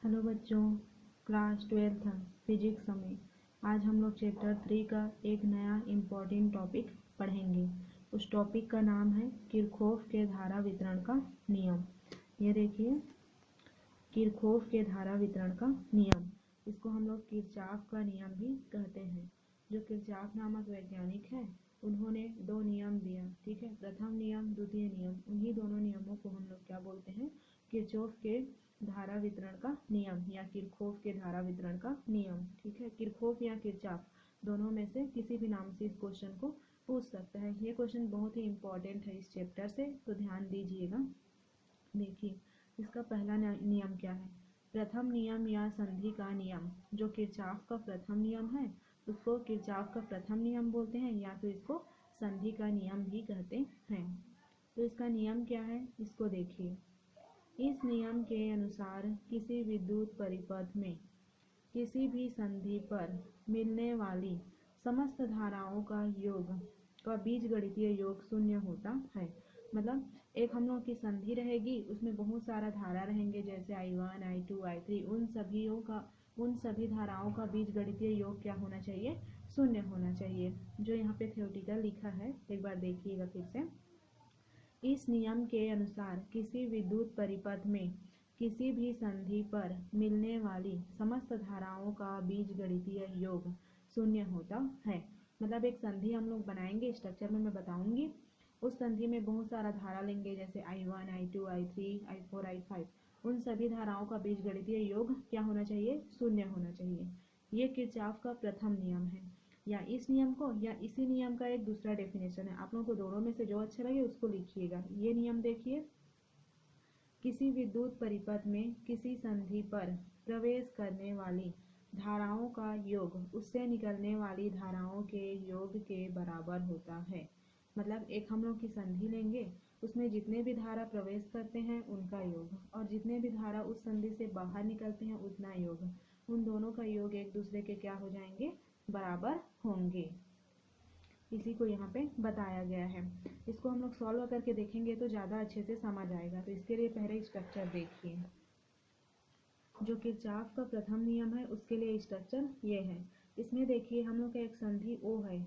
Hello बच्चों, class 12th physics में आज हम लोग चैप्टर 3 का एक नया इम्पोर्टेंट टॉपिक पढ़ेंगे। उस टॉपिक का नाम है किरचॉफ के धारा वितरण का नियम। ये देखिए, किरचॉफ के धारा वितरण का नियम, इसको हम लोग किरचॉफ का नियम भी कहते हैं। जो किरचॉफ नामक वैज्ञानिक है, उन्होंने दो नियम दिया, ठीक है। प्रथम नियम, द्वितीय नियम, उन्हीं दोनों नियमों को हम लोग क्या बोलते हैं? किरचॉफ के धारा वितरण का नियम या किरचॉफ के धारा वितरण का नियम, ठीक है। किरचॉफ या किरचॉफ दोनों में से किसी भी नाम से इस क्वेश्चन को पूछ सकता है। ये क्वेश्चन बहुत ही इंपॉर्टेंट है इस चैप्टर से, तो ध्यान दीजिएगा। देखिए, इसका पहला नियम क्या है? प्रथम नियम या संधि का नियम। जो किरचॉफ का प्रथम नियम है उसको किरचॉफ का प्रथम नियम बोलते हैं, या तो इसको संधि का नियम भी कहते हैं। तो इसका नियम क्या है, इसको देखिए। इस नियम के अनुसार किसी विद्युत परिपथ में किसी भी संधि पर मिलने वाली समस्त धाराओं का योग का बीजगणितीय योग शून्य होता है। मतलब एक हम लोग की संधि रहेगी, उसमें बहुत सारा धारा रहेंगे, जैसे I1, I2, I3, उन सभी धाराओं का बीजगणितीय योग क्या होना चाहिए? शून्य होना चाहिए। जो यहाँ पे थ्योरेटिकल लिखा है, एक बार देखिएगा फिर से। इस नियम के अनुसार किसी विद्युत परिपथ में किसी भी संधि पर मिलने वाली समस्त धाराओं का बीजगणितीय योग शून्य होता है। मतलब एक संधि हम लोग बनाएंगे, स्ट्रक्चर में मैं बताऊंगी। उस संधि में बहुत सारा धारा लेंगे, जैसे I1, I2, I3, I4, I5। उन सभी धाराओं का बीजगणितीय योग क्या होना चाहिए? शून्य होना चाहिए। ये किरचॉफ का प्रथम नियम है। या इस नियम को या इसी नियम का एक दूसरा डेफिनेशन है। आप लोगों को दोनों में से जो अच्छा लगे उसको लिखिएगा। ये नियम देखिए, किसी विद्युत परिपथ में किसी संधि पर प्रवेश करने वाली धाराओं का योग उससे निकलने वाली धाराओं के योग के बराबर होता है। मतलब एक हम लोग की संधि लेंगे, उसमें जितने भी धारा प्रवेश करते हैं उनका योग, और जितने भी धारा उस संधि से बाहर निकलते हैं उतना योग, उन दोनों का योग एक दूसरे के क्या हो जाएंगे? बराबर होंगे। इसी को यहाँ पे बताया गया है। इसको हम लोग सॉल्व करके देखेंगे तो ज़्यादा अच्छे से समझ आएगा। तो इसके लिए पहले स्ट्रक्चर देखिए। जो किरचॉफ का प्रथम नियम है उसके लिए स्ट्रक्चर ये है। इसमें देखिए, हम लोग का एक संधि O है,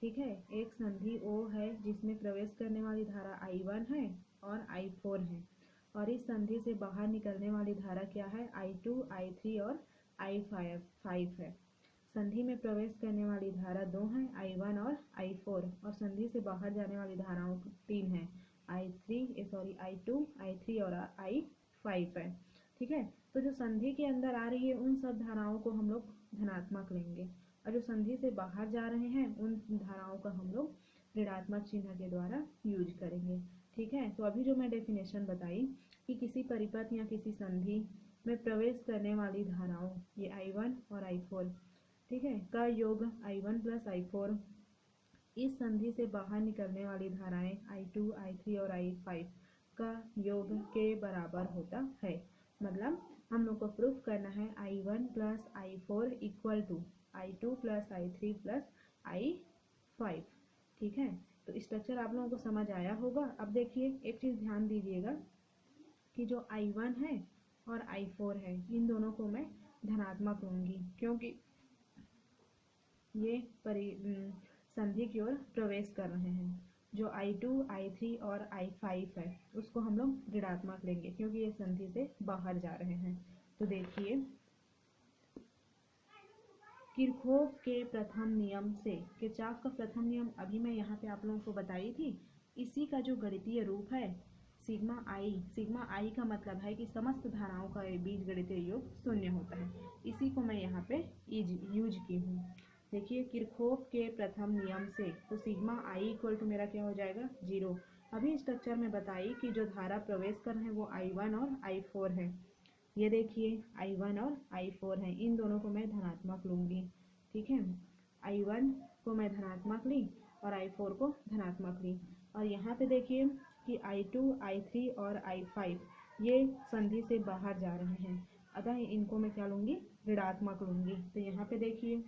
ठीक है। एक संधि O है जिसमें प्रवेश करने वाली धारा I1 है और I4 है, और इस संधि से बाहर निकलने वाली धारा क्या है? I2, I3 और I5 है। संधि में प्रवेश करने वाली धारा दो है, I1 और I4, और संधि से बाहर जाने वाली धाराओं तीन है, I2, I3 और I5 है, ठीक है। तो जो संधि के अंदर आ रही है उन सब धाराओं को हम लोग धनात्मक लेंगे, और जो संधि से बाहर जा रहे हैं उन धाराओं का हम लोग ऋणात्मक चिन्ह के द्वारा यूज करेंगे, ठीक है। तो अभी जो मैं डेफिनेशन बताई कि किसी परिपथ या किसी संधि में प्रवेश करने वाली धाराओं, ये I1 और I4, ठीक है, का योग I1 प्लस I4 इस संधि से बाहर निकलने वाली धाराएं I2, I3 और I5 का योग के बराबर होता है। मतलब हम लोग को प्रूफ करना है I1 plus I4 equal to I2 plus I3 plus I5, ठीक है। तो स्ट्रक्चर आप लोगों को समझ आया होगा। अब देखिए, एक चीज़ ध्यान दीजिएगा कि जो I1 है और I4 है, इन दोनों को मैं धनात्मक लूँगी, क्योंकि ये संधि की ओर प्रवेश कर रहे हैं। जो I2, I3 और I5 है उसको हम लोग ऋणात्मक लेंगे, क्योंकि ये संधि से बाहर जा रहे हैं। तो देखिए, किरचॉफ के प्रथम नियम से, किरचॉफ का प्रथम नियम अभी मैं यहाँ पे आप लोगों को बताई थी, इसी का जो गणितीय रूप है सिग्मा आई का मतलब है कि समस्त धाराओं का बीजगणितीय योग शून्य होता है। इसी को मैं यहाँ पे यूज की हूँ। देखिए, किरचॉफ के प्रथम नियम से, तो सिग्मा आई इक्वल टू मेरा क्या हो जाएगा? 0। अभी स्ट्रक्चर में बताई कि जो धारा प्रवेश कर रहे हैं वो I1 और I4 है। ये देखिए, I1 और I4 है, इन दोनों को मैं धनात्मक लूँगी, ठीक है। I1 को मैं धनात्मक ली और I4 को धनात्मक ली, और यहाँ पे देखिए कि I2, I3 और I5 ये संधि से बाहर जा रहे हैं, अतः इनको मैं क्या लूँगी? ऋणात्मक लूँगी। तो यहाँ पे देखिए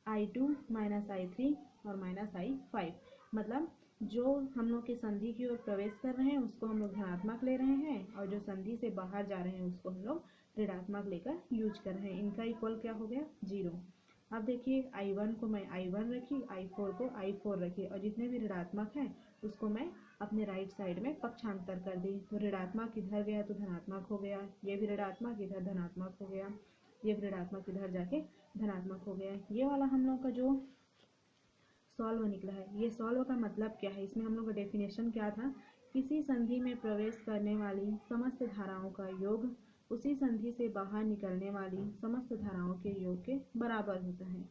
I2 माइनस I3 और माइनस I5, मतलब जो हम लोग की संधि की ओर प्रवेश कर रहे हैं उसको हम लोग धनात्मक ले रहे हैं, और जो संधि से बाहर जा रहे हैं उसको हम लोग ऋणात्मक लेकर यूज कर रहे हैं। इनका इक्वल क्या हो गया? 0। अब देखिए I1 को मैं I1 रखी, I4 को I4 रखी, और जितने भी ऋणात्मक हैं उसको मैं अपने राइट साइड में पक्षांतर कर दी। तो ऋणात्मक इधर गया तो धनात्मक हो गया, ये भी ऋणात्मक इधर धनात्मक हो गया, ये भी ऋणात्मक इधर जाके धनात्मक हो गया। ये वाला हम लोग का जो सॉल्व निकला है, ये सॉल्व का मतलब क्या है? इसमें हम लोग का डेफिनेशन क्या था? किसी संधि में प्रवेश करने वाली समस्त धाराओं का योग उसी संधि से बाहर निकलने वाली समस्त धाराओं के योग के बराबर होता है।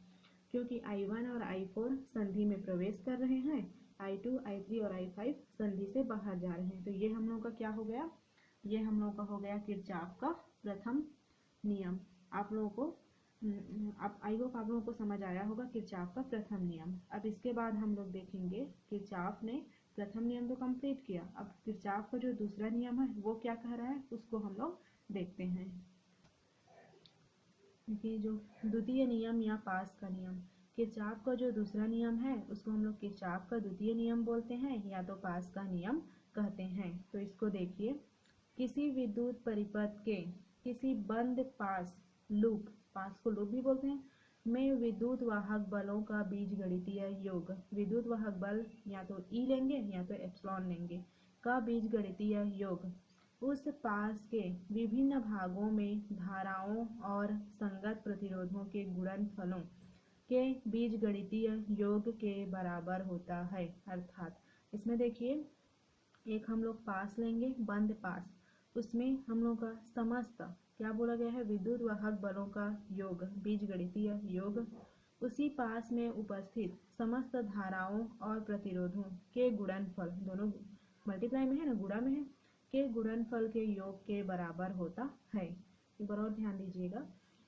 क्योंकि I1 और I4 संधि में प्रवेश कर रहे हैं, I2, I3 और I5 संधि से बाहर जा रहे हैं। तो ये हम लोग का क्या हो गया? ये हम लोग का हो गया किरचॉफ का प्रथम नियम। आप लोगों को आई होप आप लोगों को समझ आया होगा किरचॉफ का प्रथम नियम। अब इसके बाद हम लोग देखेंगे किरचॉफ ने प्रथम नियम तो कंप्लीट किया, अब किरचॉफ का जो दूसरा नियम है वो क्या कह रहा है उसको हम लोग देखते हैं। कि जो द्वितीय नियम या पास का नियम, किरचॉफ का जो दूसरा नियम है उसको हम लोग किरचॉफ का द्वितीय नियम बोलते हैं या तो पास का नियम कहते हैं। तो इसको देखिए, किसी विद्युत परिपथ के किसी बंद पास लूप, पास को लूप भी बोलते हैं, में विद्युत वाहक बलों का बीजगणितीय योग, विद्युत वाहक बल या तो E लेंगे या तो एप्सिलॉन लेंगे, का बीजगणितीय योग उस पास के विभिन्न भागों में धाराओं और संगत प्रतिरोधों के गुणनफलों के बीजगणितीय योग के बराबर होता है। अर्थात इसमें देखिए, एक हम लोग पास लेंगे, बंद पास, उसमें हम लोग का समस्त क्या बोला गया है? विद्युत वाहक बलों का योग, बीजगणितीय योग उसी पास में उपस्थित समस्त धाराओं और प्रतिरोधों के गुणनफल, दोनों मल्टीप्लाई में है ना, गुणा में है, के गुणनफल के योग के बराबर होता है। एक बार और ध्यान दीजिएगा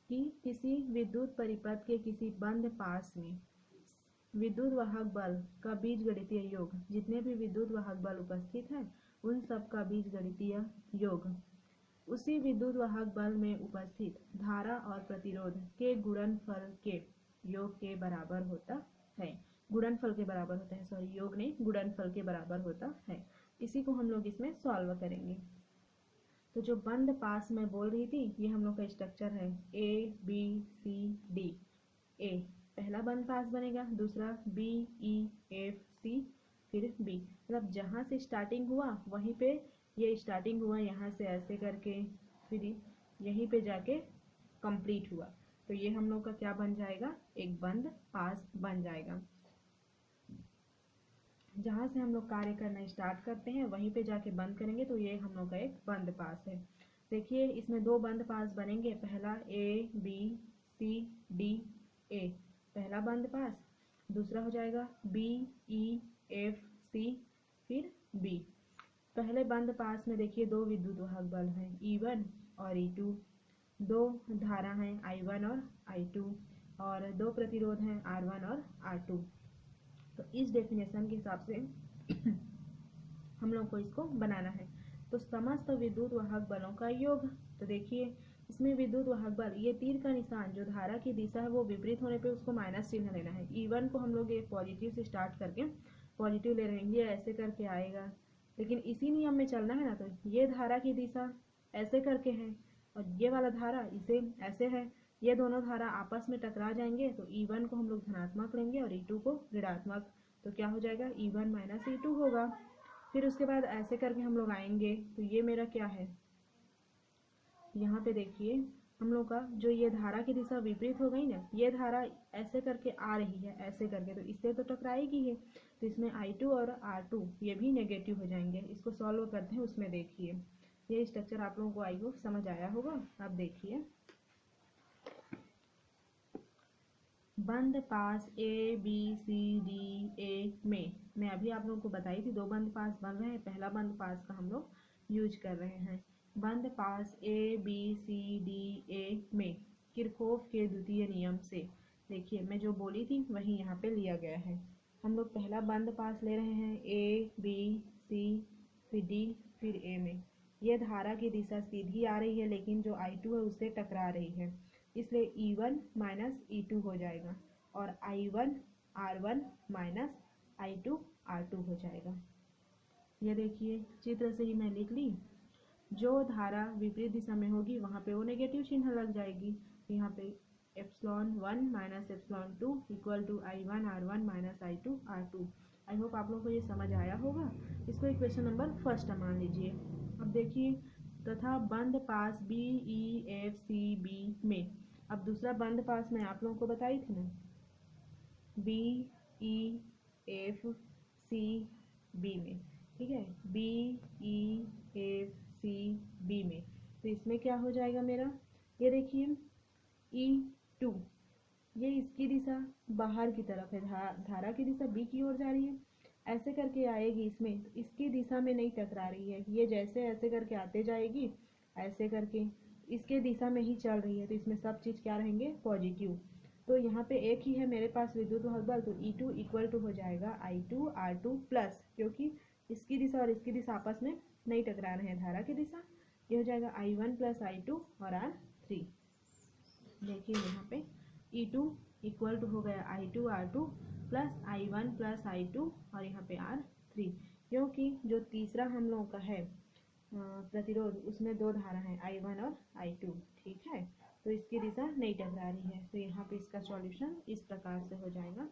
कि किसी विद्युत परिपथ के किसी बंद पास में विद्युत वाहक बल का बीजगणितीय योग, जितने भी विद्युत वाहक बल उपस्थित हैं उन सब का बीजगणितीय योग उसी विद्युत वाहक बल में उपस्थित धारा और प्रतिरोध के गुणनफल के योग के बराबर होता है। गुणनफल के बराबर होता है, सॉरी योग नहीं, गुणनफल के बराबर होता है। इसी को हम लोग इसमें सॉल्व करेंगे। तो जो बंद पास में बोल रही थी, ये हम लोग का स्ट्रक्चर है ABCD। ए पहला बंद पास बनेगा, दूसरा BEFC, फिर B। मतलब जहाँ से स्टार्टिंग हुआ वहीं पे ये स्टार्टिंग हुआ, यहाँ से ऐसे करके फिर यहीं पे जाके कंप्लीट हुआ। तो ये हम लोग का क्या बन जाएगा? एक बंद पास बन जाएगा। जहाँ से हम लोग कार्य करना स्टार्ट करते हैं वहीं पे जाके बंद करेंगे, तो ये हम लोग का एक बंद पास है। देखिए इसमें दो बंद पास बनेंगे, पहला ABCDA पहला बंद पास, दूसरा हो जाएगा BEFC फिर B। पहले बंद पास में देखिए दो विद्युत वाहक बल हैं E1 और E2, दो धारा हैं I1 और I2, और दो प्रतिरोध हैं R1 और R2। तो इस डेफिनेशन के हिसाब से हम लोग को इसको बनाना है। तो समस्त विद्युत वाहक बलों का योग, तो देखिए इसमें विद्युत वाहक बल, ये तीर का निशान जो धारा की दिशा है वो विपरीत होने पे उसको माइनस चिन्ह लेना है। E1 को हम लोग ये पॉजिटिव से स्टार्ट करके पॉजिटिव ले रहे हैं, ये ऐसे करके आएगा, लेकिन इसी नियम में चलना है ना। तो ये धारा की दिशा ऐसे करके है और ये वाला धारा इसे ऐसे है, ये दोनों धारा आपस में टकरा जाएंगे, तो E1 को हम लोग धनात्मक लेंगे और E2 को ऋणात्मक। तो क्या हो जाएगा? E1 माइनस E2 होगा। फिर उसके बाद ऐसे करके हम लोग आएंगे, तो ये मेरा क्या है, यहाँ पे देखिए हम लोग का जो ये धारा की दिशा विपरीत हो गई ना, ये धारा ऐसे करके आ रही है ऐसे करके, तो इससे तो टकराएगी है। तो इसमें I2 और R2 ये भी नेगेटिव हो जाएंगे। इसको सॉल्व करते हैं, उसमें देखिए ये स्ट्रक्चर आप लोगों को आई होप समझ आया होगा। अब देखिए बंद पास ABCDA में मैं अभी आप लोगों को बताई थी दो बंद पास बन रहे हैं, पहला बंद पास का हम लोग यूज कर रहे हैं। बंद पास ABCDA में किरचॉफ के द्वितीय नियम से, देखिए मैं जो बोली थी वही यहाँ पे लिया गया है। हम लोग पहला बंद पास ले रहे हैं ABC फिर D फिर A में। यह धारा की दिशा सीधी आ रही है लेकिन जो I2 है उससे टकरा रही है, इसलिए E1 माइनस E2 हो जाएगा और I1 R1 minus I2 R2 हो जाएगा। ये देखिए चित्र से ही मैं लिख ली, जो धारा विपरीत दिशा में होगी वहाँ पे वो नेगेटिव चिन्ह लग जाएगी। यहाँ पे ε1 minus ε2 equal to I1 R1 minus I2 R2। I hope आप लोगों को ये समझ आया होगा। इसको इक्वेशन नंबर फर्स्ट मान लीजिए। अब देखिए, तथा बंद पास BEFCB में, अब दूसरा बंद पास मैं आप लोगों को बताई थी ना, BEFCB में, ठीक है, BEFCB में, तो इसमें क्या हो जाएगा मेरा, ये देखिए E2, ये इसकी दिशा बाहर की तरफ है, धारा की दिशा B की ओर जा रही है, ऐसे करके आएगी इसमें, तो इसकी दिशा में नहीं टकरा रही है, ये जैसे ऐसे करके आते जाएगी, ऐसे करके इसके दिशा में ही चल रही है, तो इसमें सब चीज़ क्या रहेंगे, पॉजिटिव। तो यहाँ पे एक ही है मेरे पास विद्युत बल, तो E2 इक्वल टू हो जाएगा I2 R2 प्लस, क्योंकि इसकी दिशा और इसकी दिशा आपस में नहीं टकरा रहे हैं, धारा की दिशा, ये हो जाएगा I1 प्लस I2 और R3। देखिए यहाँ पे E2 इक्वल टू हो गया I2 R2 plus I1 plus I2 और यहाँ पे R3, क्योंकि जो तीसरा हम लोगों का है प्रतिरोध, उसमें दो धारा हैं I1 और I2, ठीक है, तो इसकी दिशा नहीं टकरा रही है, तो यहाँ पे इसका सॉल्यूशन इस प्रकार से हो जाएगा,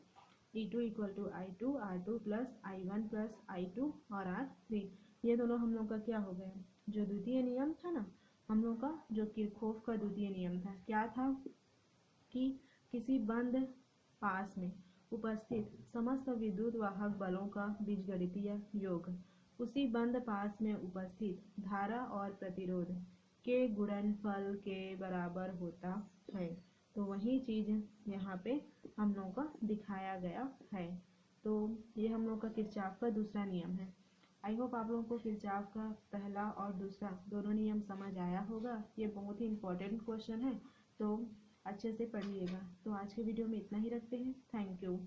E2 equal to I2 R2 plus I1 plus I2 और R3। ये दोनों हम लोग का क्या हो गया, जो द्वितीय नियम था ना हम लोग का, जो किरचॉफ का द्वितीय नियम था, क्या था कि किसी बंद पास में उपस्थित समस्त विद्युत वाहक बलों का बीजगणितीय योग उसी बंद पास में उपस्थित धारा और प्रतिरोध के गुणनफल के बराबर होता है। तो वही चीज़ यहाँ पे हम लोगों का दिखाया गया है। तो ये हम लोग का किरचॉफ का दूसरा नियम है। आई होप आप लोगों को किरचॉफ का पहला और दूसरा दोनों नियम समझ आया होगा। ये बहुत ही इम्पोर्टेंट क्वेश्चन है, तो अच्छे से पढ़िएगा। तो आज के वीडियो में इतना ही रखते हैं। Thank you.